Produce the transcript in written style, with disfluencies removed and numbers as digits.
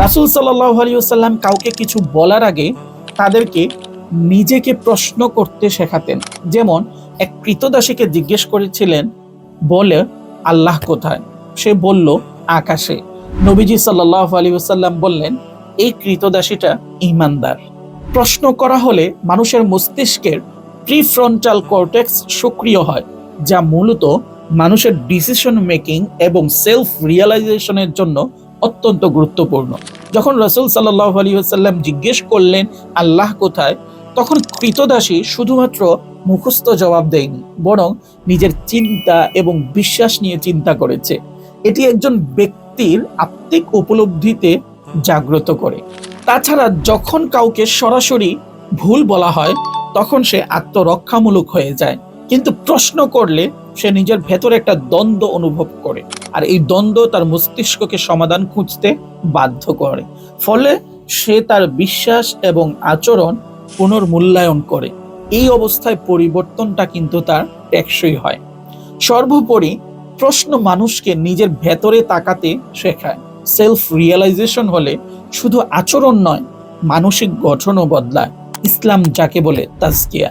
রাসূল সাল্লাল্লাহু আলাইহি ওয়াসাল্লাম কাউকে কিছু বলার আগে তাদেরকে নিজেকে প্রশ্ন করতে শেখাতেন। যেমন এক ক্রীতদাসীকে জিজ্ঞেস করেছিলেন, বলে আল্লাহ কোথায়? সে বলল আকাশে। নবীজি সাল্লাল্লাহু আলাইহি ওয়াসাল্লাম বললেন, এই ক্রীতদাসীটা ঈমানদার। প্রশ্ন করা হলে মানুষের মস্তিষ্কের প্রিফ্রন্টাল কর্টেক্স সক্রিয় হয়, যা মূলত মানুষের ডিসিশন মেকিং এবং সেলফ রিয়েলাইজেশনের জন্য অত্যন্ত গুরুত্বপূর্ণ। যখন রাসূল সাল্লাল্লাহু আলাইহি ওয়াসাল্লাম জিজ্ঞেস করলেন আল্লাহ কোথায়, তখন ক্রীতদাসী শুধুমাত্র মুখস্থ জবাব দেয়নি, বরং নিজের চিন্তা এবং বিশ্বাস নিয়ে চিন্তা করেছে। এটি একজন ব্যক্তির আত্মিক উপলব্ধিতে জাগ্রত করে। তাছাড়া যখন কাউকে সরাসরি ভুল বলা হয়, তখন সে আত্মরক্ষামূলক হয়ে যায়, কিন্তু প্রশ্ন করলে সে নিজের ভেতরে একটা দ্বন্দ্ব অনুভব করে, আর এই দ্বন্দ্ব তার মস্তিষ্ককে সমাধান খুঁজতে বাধ্য করে। ফলে সে তার বিশ্বাস এবং আচরণ পুনর্মূল্যায়ন করে। এই অবস্থায় পরিবর্তনটা কিন্তু তার টেকসই হয়। সর্বোপরি প্রশ্ন মানুষকে নিজের ভেতরে তাকাতে শেখায়। সেলফ রিয়েলাইজেশন হলে শুধু আচরণ নয়, মানসিক গঠনও বদলায়। ইসলাম যাকে বলে তাজকিয়া।